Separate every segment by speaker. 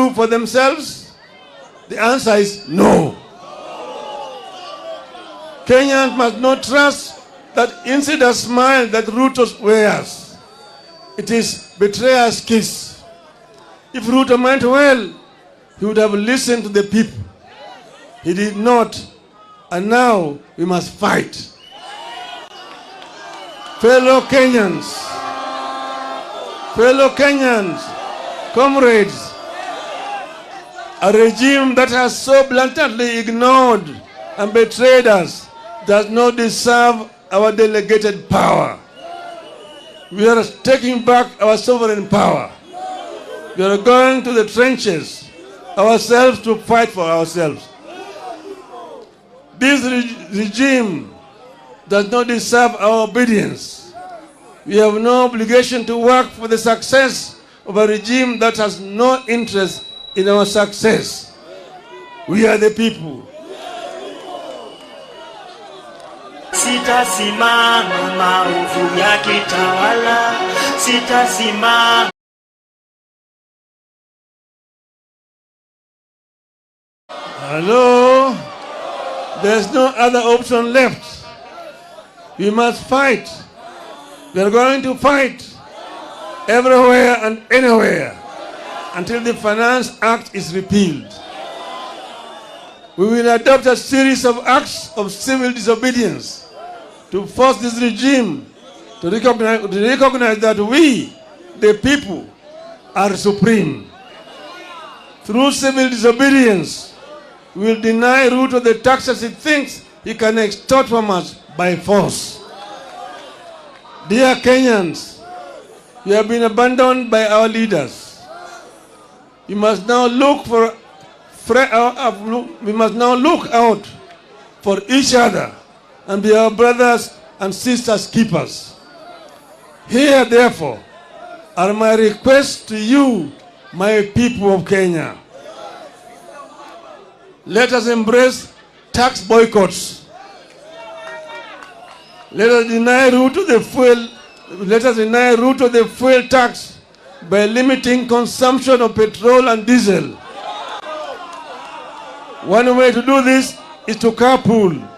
Speaker 1: do for themselves? The answer is no. Kenyans must not trust that insider smile that Ruto wears. It is betrayer's kiss. If Ruto meant well, he would have listened to the people. He did not, and now we must fight. Fellow Kenyans, comrades, a regime that has so blatantly ignored and betrayed us does not deserve our delegated power. We are taking back our sovereign power. We are going to the trenches ourselves to fight for ourselves. This regime does not deserve our obedience. We have no obligation to work for the success of a regime that has no interest in our success. We are the people.
Speaker 2: Sitasimama maovu ya kitawala, sitasimama.
Speaker 1: Hello? There's no other option left. We must fight. We are going to fight everywhere and anywhere until the Finance Act is repealed. We will adopt a series of acts of civil disobedience to force this regime to recognize that we, the people, are supreme. Through civil disobedience, we will deny Ruto the taxes he thinks he can extort from us by force. Dear Kenyans, we have been abandoned by our leaders. We must now look out for each other and be our brothers and sisters keepers. Here, therefore, are my requests to you, my people of Kenya. Let us embrace tax boycotts. Let us deny Ruto the fuel tax by limiting consumption of petrol and diesel. One way to do this is to carpool.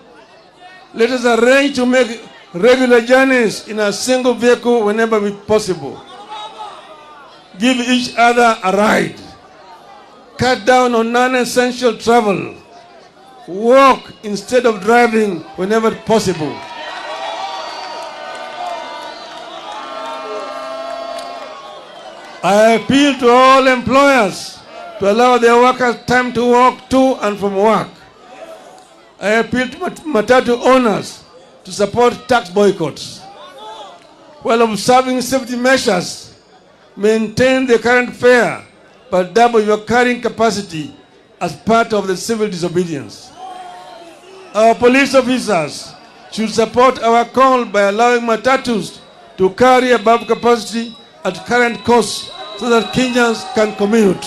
Speaker 1: Let us arrange to make regular journeys in a single vehicle whenever possible. Give each other a ride. Cut down on non-essential travel. Walk instead of driving whenever possible. I appeal to all employers to allow their workers time to walk to and from work. I appeal to matatu owners to support tax boycotts. While observing safety measures, maintain the current fare but double your carrying capacity as part of the civil disobedience. Our police officers should support our call by allowing matatus to carry above capacity at current costs so that Kenyans can commute.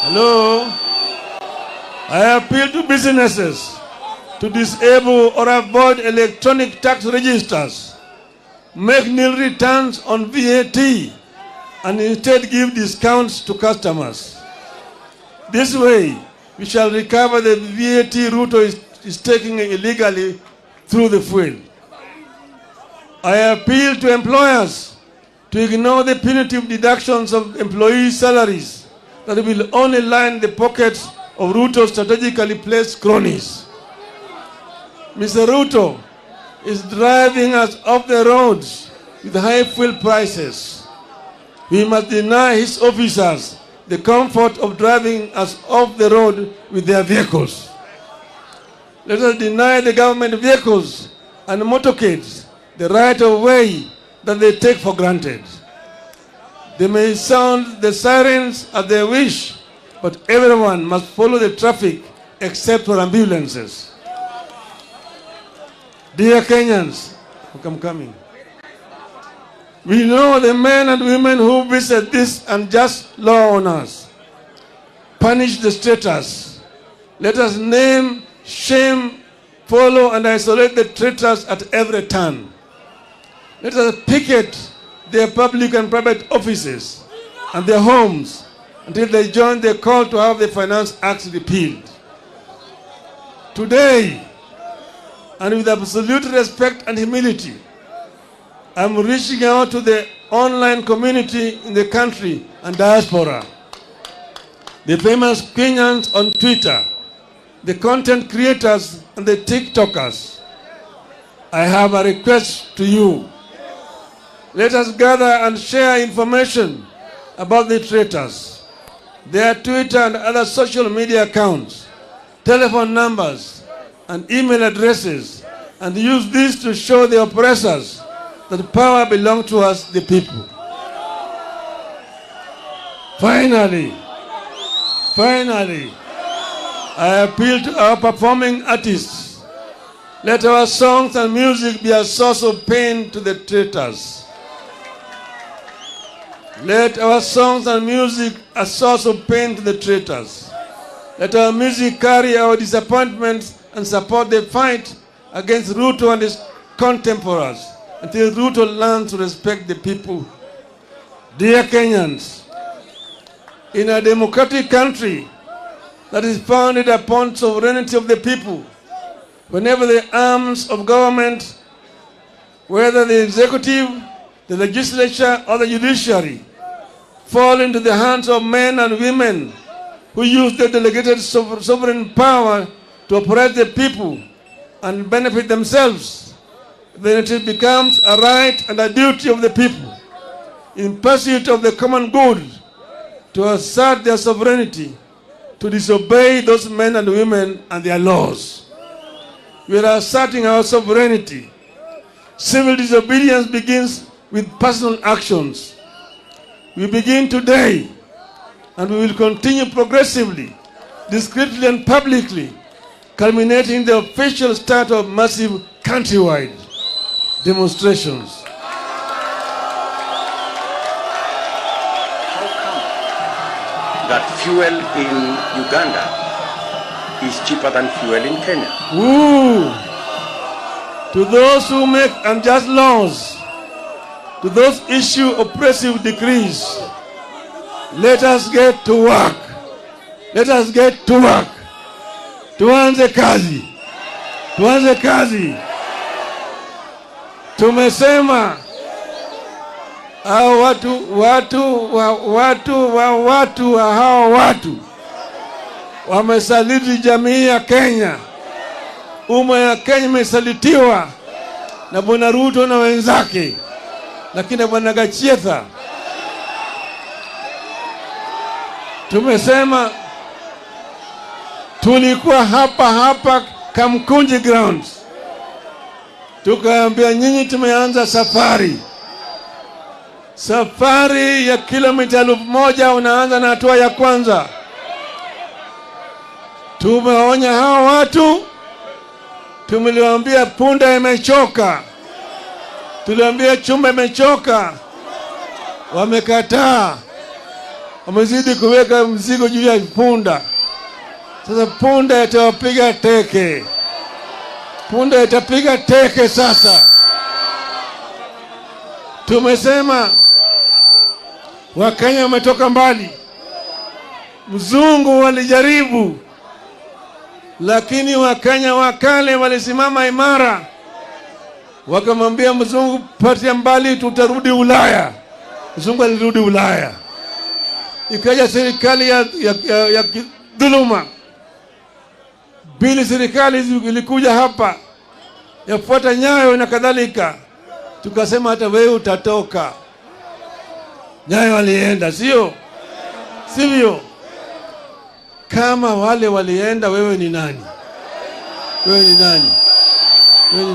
Speaker 1: Hello? I appeal to businesses to disable or avoid electronic tax registers, make nil returns on VAT, and instead give discounts to customers. This way, we shall recover the VAT Ruto is taking illegally through the fuel. I appeal to employers to ignore the punitive deductions of employees' salaries that will only line the pockets of Ruto's strategically placed cronies. Mr. Ruto is driving us off the roads with high fuel prices. We must deny his officers the comfort of driving us off the road with their vehicles. Let us deny the government vehicles and motorcades the right of way that they take for granted. They may sound the sirens as they wish, but everyone must follow the traffic except for ambulances. Dear Kenyans, I'm coming. We know the men and women who visit this unjust law on us. Punish the traitors. Let us name, shame, follow, and isolate the traitors at every turn. Let us picket their public and private offices and their homes until they join the call to have the Finance Act repealed. Today, and with absolute respect and humility, I'm reaching out to the online community in the country and diaspora, the famous Kenyans on Twitter, the content creators and the TikTokers. I have a request to you. Let us gather and share information about the traitors, their Twitter and other social media accounts, telephone numbers, and email addresses, and use this to show the oppressors that power belongs to us, the people. Finally, I appeal to our performing artists. Let our songs and music be a source of pain to the traitors. Let our songs and music a source of pain to the traitors. Let our music carry our disappointments and support the fight against Ruto and his contemporaries until Ruto learns to respect the people. Dear Kenyans, in a democratic country that is founded upon sovereignty of the people, whenever the arms of government, whether the executive, the legislature, or the judiciary, fall into the hands of men and women who use their delegated sovereign power to oppress the people and benefit themselves, then it becomes a right and a duty of the people, in pursuit of the common good, to assert their sovereignty, to disobey those men and women and their laws. We are asserting our sovereignty. Civil disobedience begins with personal actions. We begin today, and we will continue progressively, discreetly and publicly, culminating the official start of massive countrywide demonstrations.
Speaker 3: How come that fuel in Uganda is cheaper than fuel in Kenya?
Speaker 1: Ooh. To those who make unjust laws, to those issue oppressive decrees, let us get to work. Let us get to work. Tuanze kazi. Tuanze kazi. Tumesema hao watu wamesaliti jamii ya Kenya. Umma ya Kenya imesalitiwa na Bwana Ruto na wenzake. Lakini Bwana Gachetha, tumesema tulikuwa hapa Kamkunji grounds, tukaambia nyinyi tumeanza safari ya kilomita 1000. Unaanza na hatua ya kwanza. Tumeonya hao watu, tumeliwaambia punda imechoka, tuliambia chumba imechoka, wamekataa, wamezidi kuweka mzigo juu ya punda. Sasa punda itawapiga teke, punda itapiga teke. Sasa tumesema Wakenya wametoka mbali. Mzungu walijaribu, lakini Wakenya wakale walisimama imara, wakamwambia mzungu, patia mbali, tutarudi Ulaya. Mzungu alirudi Ulaya. Ikaja serikali ya dhuluma. Bili serikali ilikuja hapa yafuata Nyayo na kadhalika. Tukasema hata wewe utatoka. Nyayo alienda, sivyo? Kama wale walienda, wewe ni nani? Wewe ni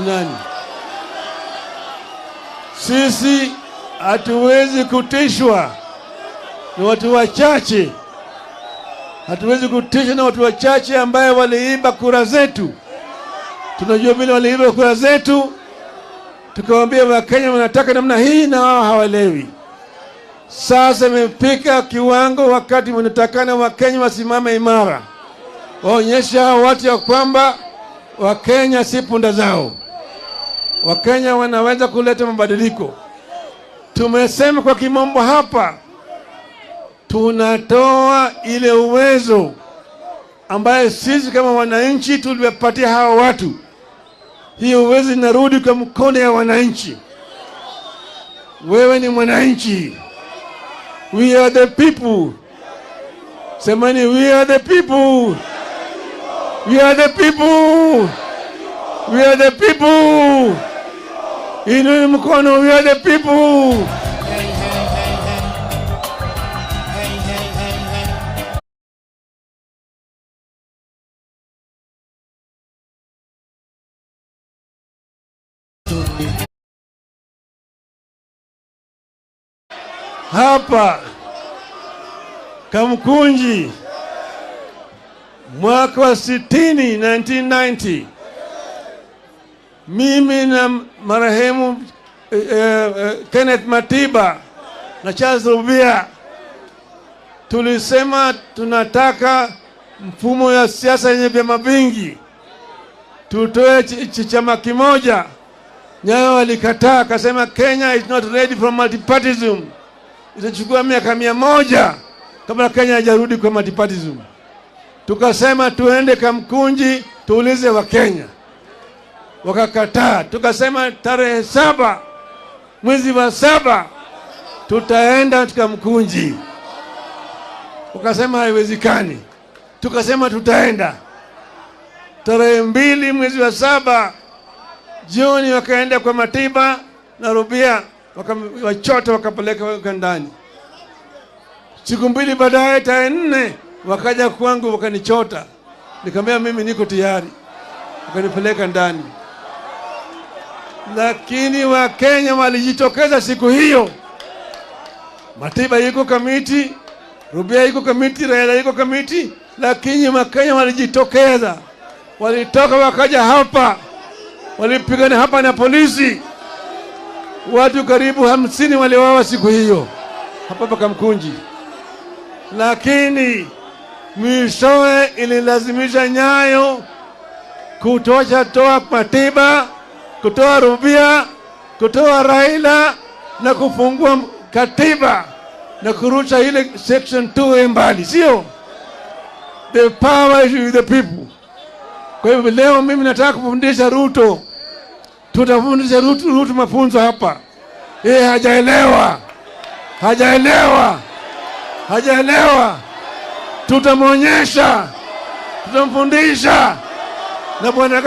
Speaker 1: nani? Sisi hatuwezi kutishwa na watu wachache. Hatuwezi kutishwa na watu wachache ambaye waliiba kura zetu. Tunajua vile waliiba kura zetu. Tukawaambia Wakenya wanataka namna hii na wao hawaelewi. Sasa imefika kiwango wakati wanatakana Wakenya wasimame imara. Waonyesha watu ya kwamba Wakenya si punda zao. Wakenya wanaweza kuleta mabadiliko. Tumesema kwa kimombo hapa, tunatoa ile uwezo ambaye sisi kama wananchi tuliwapatia hawa watu. Hiyo uwezo inarudi kwa mkono ya wananchi. Wewe ni mwananchi. We are the people. Semani, we are the people. We are the people. We are the people. Inua mkono, we are the people. Hapa Kamkunji mwaka wa 1990 mimi na marehemu Kenneth Matiba na Charles Rubia tulisema tunataka mfumo ya siasa yenye vyama vingi, tutoe chama kimoja. Nyayo walikataa, akasema Kenya is not ready for multipartyism. Itachukua miaka 100 kabla Kenya haijarudi kwa multipartyism. Tukasema tuende Kamkunji tuulize wa Kenya. Wakakataa. Tukasema tarehe 7 mwezi wa 7 tutaenda Kamkunji. Wakasema haiwezekani. Tukasema tutaenda. Tarehe 2 mwezi wa 7 jioni wakaenda kwa Matiba na Rubia, wakachota wakapeleka ndani. Siku 2 baadaye tarehe 4 wakaja kwangu wakanichota. Nikamwambia mimi niko tayari. Wakanipeleka ndani. Lakini Wakenya walijitokeza siku hiyo. Matiba yuko kamiti, Rubia yuko kamiti, Raila yuko kamiti, lakini Wakenya walijitokeza. Walitoka wakaja hapa. Walipigana hapa na polisi. Watu karibu 50 waliuawa siku hiyo hapa Kamkunji. Lakini mwishowe ililazimisha Nyayo toa Matiba, kutoa Rubia, kutoa Raila na kufungua katiba na kurusha ile section 2 mbali, sio? The power is with the people. Kwa hivyo leo mimi nataka kufundisha Ruto. Tutafundisha Ruto mafunzo hapa. Hajaelewa. Tutamwonyesha, tutamfundisha na bwana